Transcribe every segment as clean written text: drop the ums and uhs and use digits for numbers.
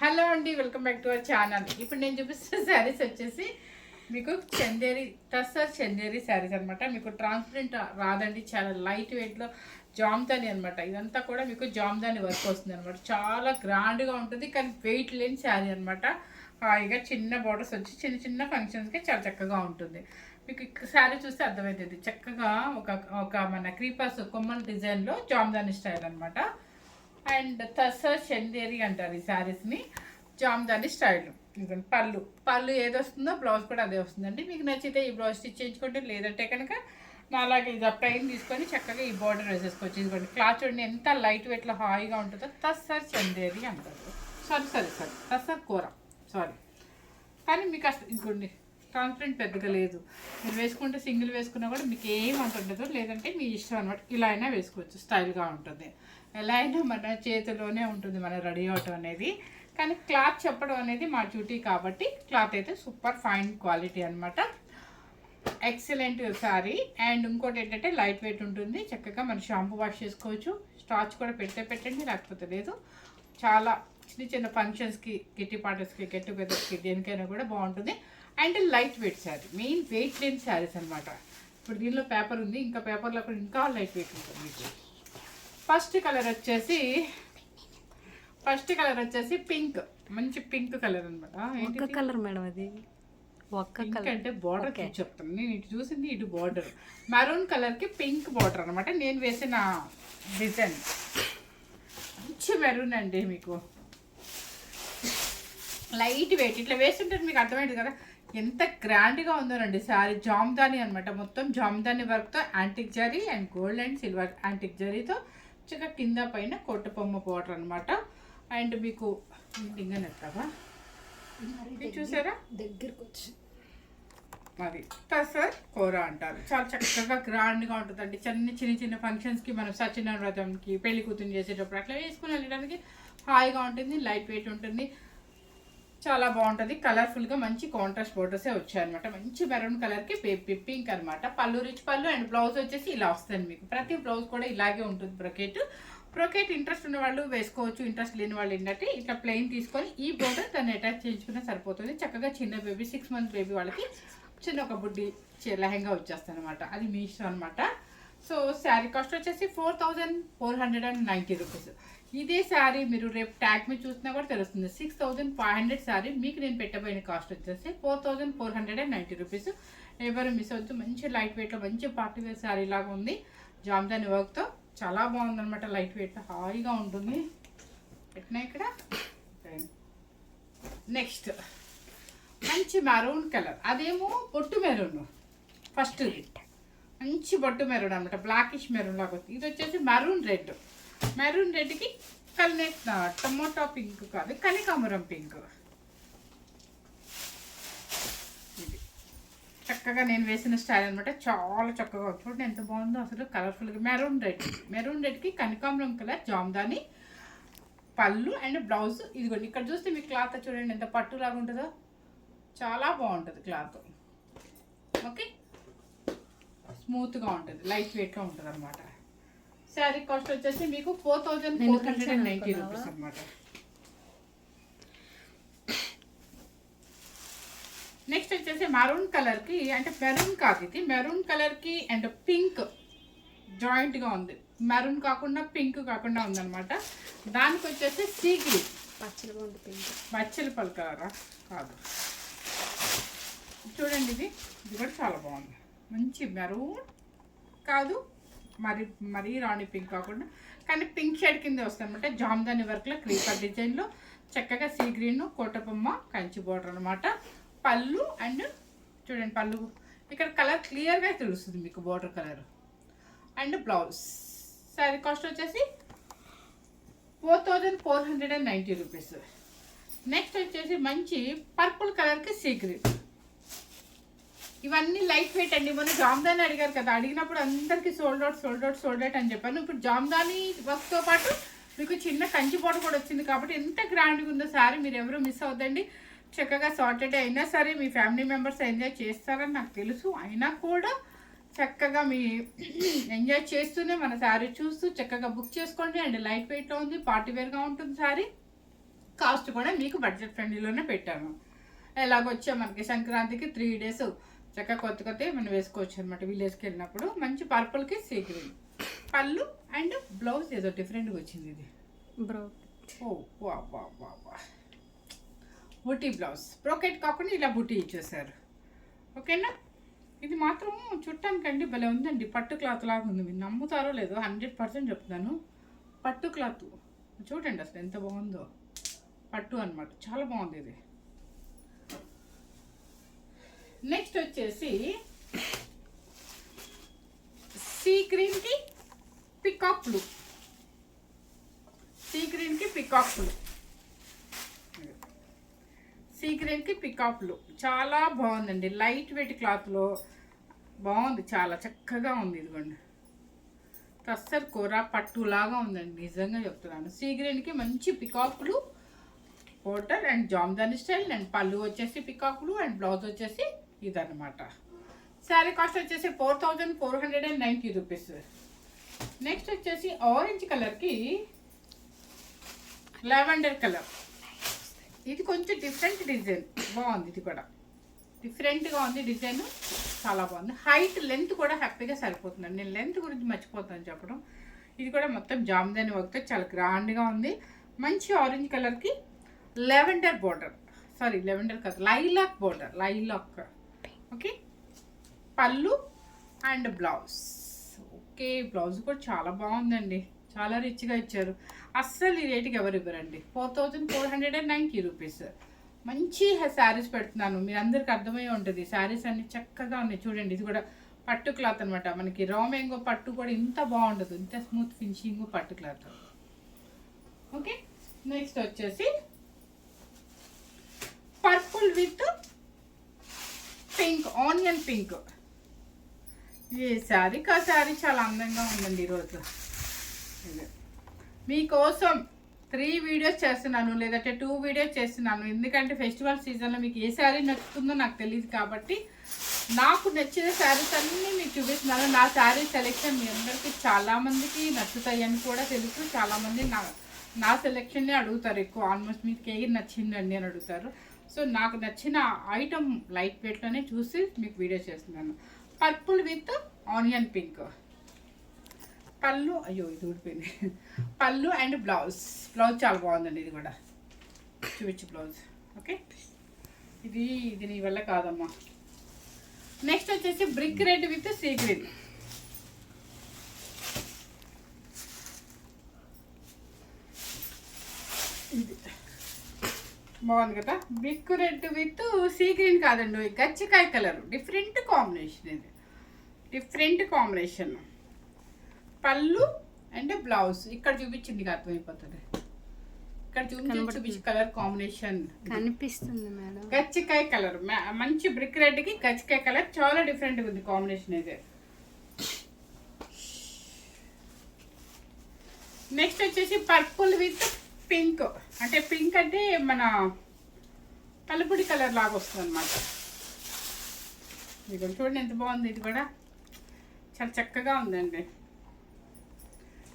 Hello అండి, welcome back to our channel. ఇప్పుడు నేను చూపిస్తున్న శారీస్ వచ్చేసి మీకు చందేరి టస్సర్ చందేరి శారీస్ అనమాట. మీకు ట్రాన్స్పరెంట్ రాదండి, చాలా లైట్ వెయిట్లో జామ్దాని అనమాట. ఇదంతా కూడా మీకు జామ్దాని వర్క్ వస్తుంది అనమాట. చాలా గ్రాండ్గా ఉంటుంది, కానీ వెయిట్ లేని శారీ అనమాట. హాయిగా చిన్న బోర్డర్స్ వచ్చి చిన్న చిన్న ఫంక్షన్స్కి చాలా చక్కగా ఉంటుంది. మీకు శారీ చూస్తే అర్థమవుతుంది. చక్కగా ఒక మన క్రీపర్స్ కొమ్మల డిజైన్లో జామ్దాని స్టైల్ అనమాట. అండ్ టస్సర్ చందేరి అంటారు ఈ శారీస్ని. జామ్దాని స్టైల్. ఇదిగోండి పళ్ళు ఏది వస్తుందో బ్లౌజ్ కూడా అదే వస్తుందండి. మీకు నచ్చితే ఈ బ్లౌజ్ స్టిచ్ చేయించుకుంటే, లేదంటే కనుక అలాగే ఇది ప్లెయిన్ తీసుకొని చక్కగా ఈ బార్డర్ వేసేసుకోవచ్చు. ఇదిగోండి క్లాత్ చూడండి ఎంత లైట్ వెయిట్లో హాయిగా ఉంటుందో. టస్సర్ చందేరి అంటారు. సారీ టస్సర్ కూర కానీ మీకు అసలు ఇదిగోండి ట్రాన్స్పరెంట్ పెద్దగా లేదు. మీరు వేసుకుంటే సింగిల్ వేసుకున్నా కూడా మీకు ఏం అంత ఉండదు, లేదంటే మీ ఇష్టం అనమాట. ఇలా అయినా వేసుకోవచ్చు, స్టైల్గా ఉంటుంది. ఎలా అయినా మన చేతిలోనే ఉంటుంది మన రెడీ అవటం అనేది. కానీ క్లాత్ చెప్పడం అనేది మా డ్యూటీ కాబట్టి క్లాత్ అయితే సూపర్ ఫైన్ క్వాలిటీ అనమాట. ఎక్సలెంట్ శారీ. అండ్ ఇంకోటి ఏంటంటే లైట్ వెయిట్ ఉంటుంది. చక్కగా మనం షాంపూ వాష్ చేసుకోవచ్చు. స్టార్చ్ కూడా పెట్టండి, లేకపోతే లేదు. చాలా చిన్న ఫంక్షన్స్కి, కిట్టి పార్టీస్కి, గెట్ టుగెదర్స్కి, దేనికైనా కూడా బాగుంటుంది. And light weight sari, main wait లేని శారీస్ అనమాట. ఇప్పుడు దీనిలో పేపర్ ఉంది, ఇంకా పేపర్లో కూడా ఇంకా లైట్ వెయిట్ ఉంటుంది మీకు. ఫస్ట్ కలర్ వచ్చేసి పింక్, మంచి పింక్ కలర్ అనమాట. ఒక్క కలర్ మేడం అది, ఒక్క కలర్ అంటే బార్డర్ చెప్తాను నేను. ఇటు చూసింది ఇటు బార్డర్ మెరూన్ కలర్కి పింక్ బార్డర్ అనమాట. నేను వేసిన డిజైన్ మంచి మెరూన్ అండి. మీకు లైట్ వెయిట్ ఇట్లా వేస్తుంటే మీకు అర్థమైంది కదా ఎంత గ్రాండ్గా ఉందోనండి శారీ. జామ్దాని అనమాట, మొత్తం జామ్దాని వర్క్తో antique zari and gold and silver antique జరీతో చక్కగా కింద పైన కొట్టబొమ్మ బార్డర్ అనమాట. అండ్ మీకు ఇంకా నెత్తవా చూసారా దగ్గరకు వచ్చి అది టస్సర్ కూర అంటారు. చాలా చక్కగా గ్రాండ్గా ఉంటుందండి. చిన్న చిన్న ఫంక్షన్స్కి, మనం సత్యనారాయణ వ్రతంకి, పెళ్లి కూతురు చేసేటప్పుడు అట్లా వేసుకుని వెళ్ళడానికి హాయిగా ఉంటుంది. లైట్ వెయిట్ ఉంటుంది, చాలా బాగుంటుంది. కలర్ఫుల్గా మంచి కాంట్రాస్ట్ బోర్డర్సే వచ్చాయన్నమాట. మంచి మెరూన్ కలర్కి బేబీ పింక్ అనమాట. పళ్ళు రిచ్ పళ్ళు. అండ్ బ్లౌజ్ వచ్చేసి ఇలా వస్తుంది మీకు. ప్రతి బ్లౌజ్ కూడా ఇలాగే ఉంటుంది. బ్రొకెట్ ఇంట్రెస్ట్ ఉన్న వాళ్ళు వేసుకోవచ్చు, ఇంట్రెస్ట్ లేని వాళ్ళు ఏంటంటే ఇట్లా ప్లెయిన్ తీసుకొని ఈ బోర్డర్ దాన్ని అటాచ్ చేయించుకున్నా సరిపోతుంది. చక్కగా చిన్న బేబీ 6 months బేబీ వాళ్ళకి చిన్న ఒక బుడ్డి లెహంగా వచ్చేస్తుంది అనమాట. అది మీ ఇష్టం అనమాట. సో శారీ కాస్ట్ వచ్చేసి 4490 రూపీస్. ఇదే శారీ మీరు రేపు ట్యాగ్ మీద చూసినా కూడా తెలుస్తుంది. 6500 శారీ మీకు నేను పెట్టబోయిన కాస్ట్ వచ్చేసి 4490 రూపీస్. ఎవరు మిస్ అవుతూ మంచి లైట్ వెయిట్లో మంచి పార్టీ వేర్ శారీ లాగా ఉంది. జామ్దాని వర్క్తో చాలా బాగుందనమాట. లైట్ వెయిట్లో హాయిగా ఉంటుంది. పెట్టినా ఇక్కడ. నెక్స్ట్ మంచి మెరూన్ కలర్, అదేమో బొట్టు మెరూన్. ఫస్ట్ మంచి బొట్టు మెరూన్ అనమాట, బ్లాకిష్ మెరూన్ లాగా వస్తుంది. ఇది వచ్చేసి మెరూన్ రెడ్కి టమోటా పింక్ కాదు, కనకాంబరం పింక్. ఇది చక్కగా నేను వేసిన స్టైల్ అనమాట. చాలా చక్కగా చూడండి ఎంత బాగుందో అసలు. కలర్ఫుల్గా మెరూన్ రెడ్కి కనకాంబరం కలర్ జామ్దాని పళ్ళు అండ్ బ్లౌజ్. ఇదిగోండి ఇక్కడ చూస్తే మీ క్లాత్ చూడండి ఎంత పట్టులాగా ఉంటుందో. చాలా బాగుంటుంది క్లాత్. ఓకే, స్మూత్గా ఉంటుంది, లైట్ వెయిట్గా ఉంటుంది అనమాట. శారీ కాస్ట్ వచ్చేసి మీకు 4490 రూపీస్ అనమాట. నెక్స్ట్ వచ్చేసి మెరూన్ కలర్కి, అంటే మెరూన్ కాదు ఇది, మెరూన్ కలర్కి అండ్ పింక్ జాయింట్గా ఉంది. మెరూన్ కాకుండా పింక్ కాకుండా ఉందన్నమాట. దానికి వచ్చేసి సీ గ్రీన్ పచ్చల కలరా కాదు, చూడండి ఇది కూడా చాలా బాగుంది. మంచి మెరూన్ కాదు, మరీ రాణి పింక్ కాకుండా, కానీ పింక్ షేడ్ కింద వస్తుంది అనమాట. జామ్దాని వర్క్లో క్రీపర్ డిజైన్లో చక్కగా సీ గ్రీన్ కోటబొమ్మ కంచి బోర్డర్ అనమాట. పళ్ళు అండ్ చూడండి పళ్ళు ఇక్కడ కలర్ క్లియర్గా తెలుస్తుంది మీకు, border colour. And blouse. Sari cost వచ్చేసి 4490 రూపీస్. నెక్స్ట్ వచ్చేసి మంచి పర్పుల్ కలర్కి సీ గ్రీన్. ఇవన్నీ లైట్ వెయిట్ అండి. మొన్న జామ్దాని అడిగారు కదా, అడిగినప్పుడు అందరికీ సోల్డ్ అవుట్ అని చెప్పాను. ఇప్పుడు జామ్దాని వర్క్తో పాటు మీకు చిన్న కంచి బోర్డర్ కూడా వచ్చింది కాబట్టి ఎంత గ్రాండ్గా ఉందో శారీ. మీరు ఎవరు మిస్ అవ్వద్దండి. చక్కగా సార్టెడ్ అయినా సరే మీ ఫ్యామిలీ మెంబర్స్ ఎంజాయ్ చేస్తారని నాకు తెలుసు. అయినా కూడా చక్కగా మీ ఎంజాయ్ చేస్తూనే మన శారీ చూస్తూ చక్కగా బుక్ చేసుకోండి. అండ్ లైట్ వెయిట్లో ఉంది, పార్టీ వేర్గా ఉంటుంది శారీ. కాస్ట్ కూడా మీకు బడ్జెట్ ఫ్రెండ్లీలోనే పెట్టాను. ఎలాగొచ్చా మనకి సంక్రాంతికి 3 days చక్కగా కొత్త కొత్తవి మనం వేసుకోవచ్చు అనమాట. విలేజ్కి వెళ్ళినప్పుడు మంచి పర్పుల్కి సీ గ్రీన్ పళ్ళు అండ్ బ్లౌజ్ ఏదో డిఫరెంట్గా వచ్చింది ఇది. బ్రో ఓ వా వా వా వా బుటీ బ్లౌజ్ బ్రోకెట్ కాకుండా ఇలా బుటీ ఇచ్చేసారు. ఓకేనా, ఇది మాత్రం చుట్టానికండి భలే ఉందండి. పట్టు క్లాత్ లాగా ఉంది. మీరు నమ్ముతారో లేదో 100% చెప్తున్నాను. పట్టు క్లాత్ చూడండి అసలు ఎంత బాగుందో. పట్టు అనమాట, చాలా బాగుంది ఇది. నెక్స్ట్ వచ్చేసి సీ గ్రీన్కి పికాక్ బ్లూ. సీ గ్రీన్కి పికాక్ బ్లూ. సీ గ్రీన్కి పికాక్ బ్లూ చాలా బాగుందండి. లైట్ వెయిట్ క్లాత్లో బాగుంది, చాలా చక్కగా ఉంది. ఇదిగోండి టస్సర్ కూర పట్టులాగా ఉందండి, నిజంగా చెప్తున్నాను. సీ గ్రీన్కి మంచి peacock blue border and Jamdani style and పళ్ళు వచ్చేసి పికాక్ బ్లూ అండ్ బ్లౌజ్ వచ్చేసి ఇదన్నమాట. శారీ కాస్ట్ వచ్చేసి 4490 రూపీస్. నెక్స్ట్ వచ్చేసి ఆరెంజ్ కలర్కి లావెండర్ కలర్. ఇది కొంచెం డిఫరెంట్ డిజైన్, బాగుంది. ఇది కూడా డిఫరెంట్గా ఉంది డిజైన్, చాలా బాగుంది. హైట్ లెంత్ కూడా హ్యాపీగా సరిపోతుందండి. నేను లెంత్ గురించి మర్చిపోతాను చెప్పడం. ఇది కూడా మొత్తం జామ్దాని వర్క్తో చాలా గ్రాండ్గా ఉంది. మంచి ఆరెంజ్ కలర్కి లెవెండర్ బోర్డర్, సారీ లెవెండర్ కాదు లైలాక్ బోర్డర్, లైలాక్. ఓకే, పళ్ళు అండ్ బ్లౌజ్. ఓకే, బ్లౌజ్ కూడా చాలా బాగుందండి, చాలా రిచ్గా ఇచ్చారు. అస్సలు ఈ రేటుకి ఎవరు ఇవ్వరండి. 4490 రూపీస్. మంచి శారీస్ పెడుతున్నాను, మీ అందరికి అర్థమయ్యే ఉంటుంది. శారీస్ అన్ని చక్కగా ఉన్నాయి చూడండి. ఇది కూడా పట్టు క్లాత్ అనమాట. మనకి రా మ్యాంగో పట్టు కూడా ఇంత బాగుండదు, ఇంత స్మూత్ ఫినిషింగ్ పట్టు క్లాత్. ఓకే, నెక్స్ట్ వచ్చేసి purple with pink, onion pink. ఈ శారీ కా శారీ చాలా అందంగా ఉందండి ఈరోజు. మీకోసం 3 వీడియోస్ చేస్తున్నాను, లేదంటే 2 వీడియోస్ చేస్తున్నాను. ఎందుకంటే ఫెస్టివల్ సీజన్లో మీకు ఏ శారీ నచ్చుతుందో నాకు తెలియదు కాబట్టి నాకు నచ్చిన శారీస్ అన్నీ మీకు చూపిస్తున్నాను. నా శారీ సెలెక్షన్ మీ అందరికీ చాలామందికి నచ్చుతాయి అని కూడా తెలుసు. చాలామంది నా సెలెక్షన్నే అడుగుతారు ఎక్కువ. ఆల్మోస్ట్ మీకు ఏది నచ్చిందండి అని అడుగుతారు. సో నాకు నచ్చిన ఐటమ్ లైట్ వెయిట్లోనే చూసి మీకు వీడియో చేస్తున్నాను. Purple with onion pink. పళ్ళు, అయ్యో ఇది ఊడిపోయింది. పళ్ళు అండ్ బ్లౌజ్. బ్లౌజ్ చాలా బాగుందండి. ఇది కూడా చూపించు బ్లౌజ్. ఓకే, ఇది నీ వల్ల కాదమ్మా. నెక్స్ట్ వచ్చేసి brick red with sea green. ఇది బాగుంది కదా. Brick red with sea green కాదండి, గచ్చికాయ కలర్. డిఫరెంట్ కాంబినేషన్, ఇది డిఫరెంట్ కాంబినేషన్. పళ్ళు అండ్ బ్లౌజ్ ఇక్కడ చూపించింది అర్థమైపోతుంది. ఇక్కడ చూపించి కలర్ కాంబినేషన్ కనిపిస్తుంది మేడం. గచ్చికాయ కలర్, మంచి బ్రిక్ రెడ్ కి గచ్చికాయ కలర్ చాలా డిఫరెంట్ ఉంది కాంబినేషన్ ఇది. నెక్స్ట్ వచ్చేసి పర్పుల్ విత్ పింక్. అంటే పింక్ అంటే మన పలుపుడి కలర్ లాగా వస్తుంది అనమాట. ఇది చూడండి ఎంత బాగుంది. ఇది కూడా చాలా చక్కగా ఉందండి.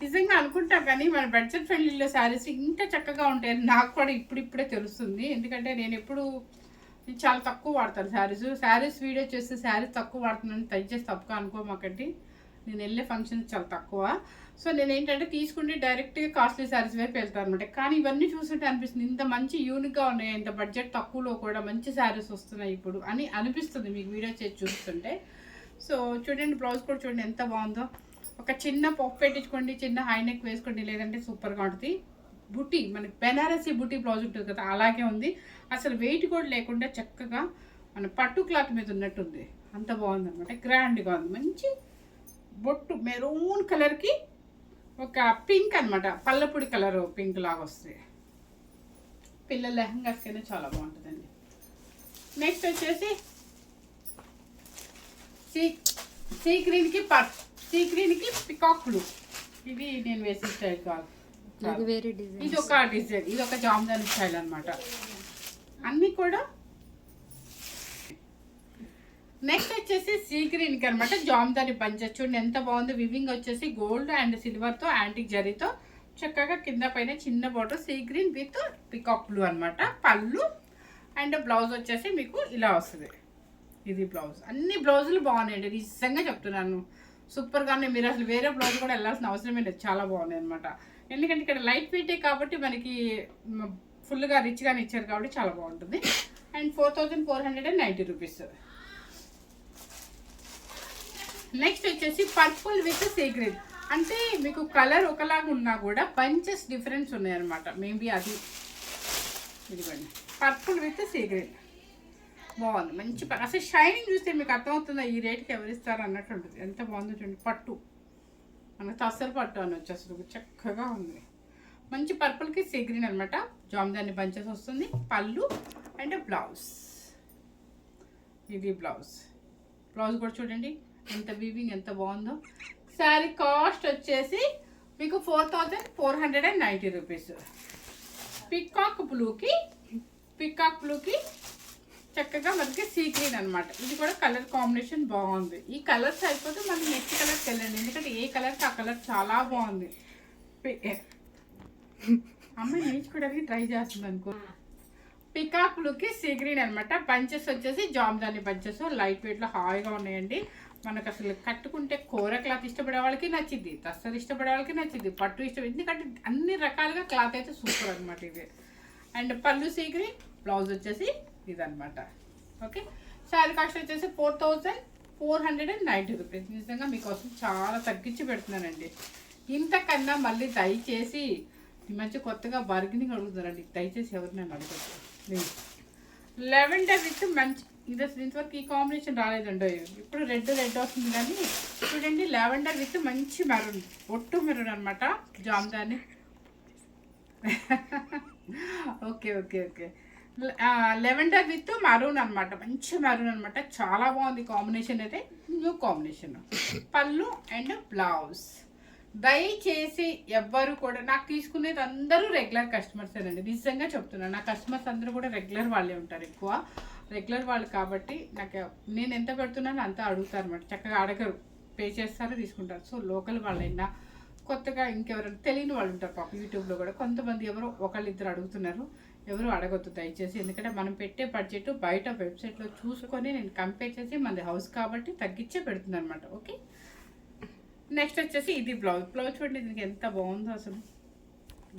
నిజంగా అనుకుంటా కానీ మన బడ్జెట్ ఫ్రెండ్లీలో శారీస్ ఇంత చక్కగా ఉంటాయని నాకు కూడా ఇప్పుడిప్పుడే తెలుస్తుంది. ఎందుకంటే నేను చాలా తక్కువ వాడతాను శారీస్ వీడియో చేస్తే శారీస్ తక్కువ వాడుతున్నాను. దయచేసి తప్పుగా అనుకోమాకండి. నేను వెళ్ళే ఫంక్షన్స్ చాలా తక్కువ. సో నేను ఏంటంటే తీసుకుంటే డైరెక్ట్గా కాస్ట్లీ శారీస్ వైపు వెళ్తాను అనమాట. కానీ ఇవన్నీ చూస్తుంటే అనిపిస్తుంది ఇంత మంచి యూనిక్గా ఉన్నాయి, ఇంత బడ్జెట్ తక్కువలో కూడా మంచి శారీస్ వస్తున్నాయి ఇప్పుడు అని అనిపిస్తుంది మీకు వీడియో చేసి చూస్తుంటే. సో చూడండి బ్లౌజ్ కూడా చూడండి ఎంత బాగుందో. ఒక చిన్న పప్పు పెట్టించుకోండి, చిన్న హై నెక్ వేసుకోండి, లేదంటే సూపర్గా ఉంటుంది. బుటీ మనకి బెనారసీ బుటీ బ్లౌజ్ ఉంటుంది కదా, అలాగే ఉంది. అసలు వెయిట్ కూడా లేకుండా చక్కగా మన పట్టు క్లాత్ మీద ఉన్నట్టుంది. అంత బాగుంది అనమాట, గ్రాండ్గా ఉంది. మంచి బొట్టు మెరూన్ కలర్కి ఒక పింక్ అనమాట, పల్లపుడి కలర్ పింక్ లాగా వస్తుంది. పిల్లల లెహంగాస్కైనా చాలా బాగుంటుందండి. నెక్స్ట్ వచ్చేసి సీ గ్రీన్కి పికాక్ బ్లూ. ఇది నేను వేసే స్టైల్ కాదు, ఇది ఒక డిజైన్, ఇది ఒక జామ్దాని స్టైల్ అనమాట. అన్నీ కూడా. నెక్స్ట్ వచ్చేసి సీ గ్రీన్కి అనమాట జామ్దాని పంచ. చూడండి ఎంత బాగుంది. వివింగ్ వచ్చేసి గోల్డ్ అండ్ సిల్వర్తో యాంటిక్ జరీతో చక్కగా కింద పైన చిన్న border sea green with peacock blue అనమాట. పళ్ళు అండ్ బ్లౌజ్ వచ్చేసి మీకు ఇలా వస్తుంది. ఇది బ్లౌజ్. అన్ని బ్లౌజులు బాగున్నాయండి, నిజంగా చెప్తున్నాను. సూపర్గానే. మీరు అసలు వేరే బ్లౌజ్ కూడా వెళ్ళాల్సిన అవసరమే లేదు, చాలా బాగున్నాయి అనమాట. ఎందుకంటే ఇక్కడ లైట్ వెయిటే కాబట్టి మనకి ఫుల్గా రిచ్గానే ఇచ్చారు కాబట్టి చాలా బాగుంటుంది. And 4490 rupees. నెక్స్ట్ వచ్చేసి పర్పుల్ విత్ సీ గ్రీన్. అంటే మీకు కలర్ ఒకలాగా ఉన్నా కూడా బంచెస్ డిఫరెన్స్ ఉన్నాయన్నమాట. మేబీ అది ఇదిగోండి, పర్పుల్ విత్ సీ గ్రీన్ బాగుంది. మంచి అసలు షైనింగ్ చూస్తే మీకు అర్థమవుతుందా ఈ రేట్కి ఎవరిస్తారు అన్నట్టు ఉంటుంది. ఎంత బాగుందో చూడండి. పట్టు మనకు తస్సలు పట్టు అని వచ్చేస్తుంది, చక్కగా ఉంది. మంచి పర్పుల్కి సీ గ్రీన్ అనమాట. జామ్దాని బంచెస్ వస్తుంది. పళ్ళు అండ్ బ్లౌజ్. ఇది బ్లౌజ్. బ్లౌజ్ కూడా చూడండి ఎంత వీవింగ్ ఎంత బాగుందో. శారీ కాస్ట్ వచ్చేసి మీకు 4490 రూపీస్. పికాక్ బ్లూకి చక్కగా మనకి సీ గ్రీన్ అనమాట. ఇది కూడా కలర్ కాంబినేషన్ బాగుంది. ఈ కలర్స్ అయిపోతే మనకి నెక్స్ట్ కలర్కి వెళ్ళండి, ఎందుకంటే ఏ కలర్కి ఆ కలర్ చాలా బాగుంది. అమ్మాయి నేర్చుకోవడానికి ట్రై చేస్తుంది అనుకో. పికాక్ బ్లూకి సీ గ్రీన్ అనమాట. బంచెస్ వచ్చేసి జామ్దాని బంచెస్ లైట్ వెయిట్లో హాయిగా ఉన్నాయండి. మనకు అసలు కట్టుకుంటే కూర క్లాత్ ఇష్టపడే వాళ్ళకి నచ్చింది, తస్సలు ఇష్టపడే వాళ్ళకి నచ్చింది, పట్టు ఇష్టం, ఎందుకంటే అన్ని రకాలుగా క్లాత్ అయితే సూపర్ అనమాట ఇది. అండ్ పళ్ళు సీ గ్రీన్, బ్లౌజ్ వచ్చేసి ఇదనమాట. ఓకే, శారీ కాస్ట్ వచ్చేసి 4490 రూపీస్. నిజంగా మీకోసం చాలా తగ్గించి పెడుతున్నానండి. ఇంతకన్నా మళ్ళీ దయచేసి ఈ మధ్య కొత్తగా బార్గెనింగ్ అడుగుతున్నారండి, దయచేసి ఎవరినైనా అడగచ్చు. లెవెండర్ విత్ మంచి, ఇది అసలు ఇంతవరకు ఈ కాంబినేషన్ రాలేదండి. ఇప్పుడు రెడ్ వస్తుంది కానీ చూడండి, లెవెండర్ విత్ మంచి మెరూన్, ఒట్టు మెరూన్ అనమాట. Jamdani. Okay okay okay lavender with maroon అనమాట. మంచి మరూన్ అనమాట, చాలా బాగుంది కాంబినేషన్ అయితే. New combination. పళ్ళు అండ్ బ్లౌజ్. దయచేసి ఎవ్వరు కూడా నాకు తీసుకునేది అందరూ రెగ్యులర్ కస్టమర్స్ అండి, నిజంగా చెప్తున్నాను. నా కస్టమర్స్ అందరూ కూడా రెగ్యులర్ వాళ్ళే ఉంటారు, ఎక్కువ రెగ్యులర్ వాళ్ళు కాబట్టి నాకు నేను ఎంత పెడుతున్నానో అంతా అడుగుతారు అనమాట. చక్కగా అడగరు, పే చేస్తారు, తీసుకుంటారు. సో లోకల్ వాళ్ళైనా కొత్తగా ఇంకెవరైనా తెలియని వాళ్ళు ఉంటారు పాప. యూట్యూబ్లో కూడా కొంతమంది ఎవరో ఒకళ్ళిద్దరు అడుగుతున్నారు, ఎవరు అడగొద్దు దయచేసి. ఎందుకంటే మనం పెట్టే బడ్జెట్ బయట వెబ్సైట్లో చూసుకొని నేను కంపేర్ చేసి మనది హౌస్ కాబట్టి తగ్గించే పెడుతుంది అనమాట. ఓకే, నెక్స్ట్ వచ్చేసి ఇది బ్లౌజ్. బ్లౌజ్ చూడండి దీనికి ఎంత బాగుందో అసలు.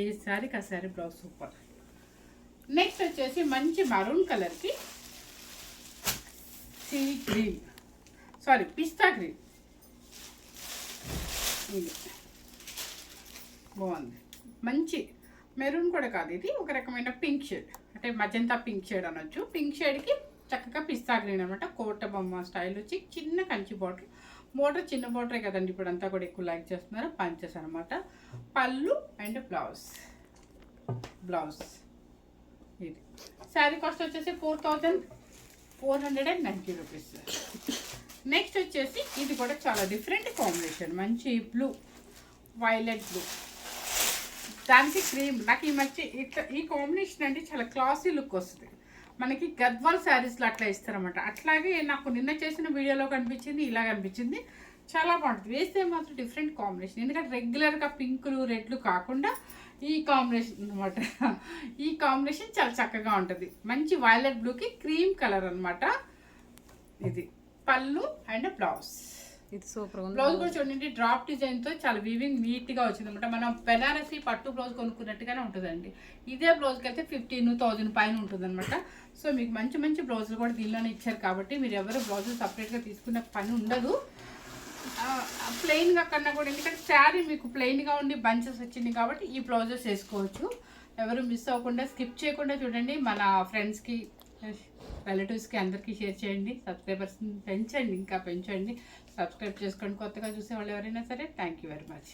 ఏ శారీకి ఆ శారీ బ్లౌజ్ సూపర్. నెక్స్ట్ వచ్చేసి మంచి మరూన్ కలర్కి సీ గ్రీన్, పిస్తా గ్రీన్. ఇది బాగుంది. మంచి మెరూన్ కూడా కాదు, ఇది ఒక రకమైన పింక్ షేడ్, అంటే మజంతా పింక్ షేడ్ అనొచ్చు. పింక్ షేడ్కి చక్కగా పిస్తా గ్రీన్ అనమాట. కోట బొమ్మ స్టైల్ వచ్చి చిన్న కంచి బార్డర్. బోర్డర్ చిన్న బోర్డరే కదండి, ఇప్పుడు అంతా కూడా ఎక్కువ లైక్ చేస్తున్నారు. పంచెస్ అనమాట. పళ్ళు అండ్ బ్లౌజ్. ఇది శారీ కాస్ట్ వచ్చేసి 4490 రూపీస్. నెక్స్ట్ వచ్చేసి ఇది కూడా చాలా డిఫరెంట్ కాంబినేషన్. మంచి బ్లూ, వైలెట్ బ్లూ, దానికి క్రీమ్. నాకు ఈ మధ్య ఈ కాంబినేషన్ అంటే చాలా క్లాసీ లుక్ వస్తుంది. మనకి గద్వాల్ శారీస్లో అట్లా ఇస్తారన్నమాట. అట్లాగే నాకు నిన్న చేసిన వీడియోలో కనిపించింది, ఇలా కనిపించింది. చాలా బాగుంటుంది. వేస్తే మాత్రం డిఫరెంట్ కాంబినేషన్, ఎందుకంటే రెగ్యులర్గా పింకులు రెడ్లు కాకుండా ఈ కాంబినేషన్ అనమాట. ఈ కాంబినేషన్ చాలా చక్కగా ఉంటుంది. మంచి వైలెట్ బ్లూకి క్రీమ్ కలర్ అనమాట. ఇది పళ్ళు అండ్ బ్లౌజ్. ఇది సూపర్ ఉంది. బ్లౌజ్ కూడా చూడండి, డ్రాప్ డిజైన్తో చాలా వీవింగ్ నీట్గా వచ్చింది అనమాట. మనం బెనారసీ పట్టు బ్లౌజ్ కొనుక్కున్నట్టుగానే ఉంటుందండి. ఇదే బ్లౌజ్కి అయితే 15,000 పైన ఉంటుంది అనమాట. సో మీకు మంచి మంచి బ్లౌజులు కూడా దీనిలోనే ఇచ్చారు కాబట్టి మీరు ఎవరు బ్లౌజులు సపరేట్గా తీసుకునే పని ఉండదు. ప్లెయిన్గా కన్నా కూడా, ఎందుకంటే శారీ మీకు ప్లెయిన్గా ఉండి బంచెస్ వచ్చింది కాబట్టి ఈ బ్లౌజెస్ వేసుకోవచ్చు. ఎవరు మిస్ అవ్వకుండా స్కిప్ చేయకుండా చూడండి. మన ఫ్రెండ్స్కి, రిలేటివ్స్కి అందరికీ షేర్ చేయండి. సబ్స్క్రైబర్స్ని పెంచండి, ఇంకా పెంచండి. సబ్స్క్రైబ్ చేసుకోండి కొత్తగా చూసే వాళ్ళు ఎవరైనా సరే. Thank you very much.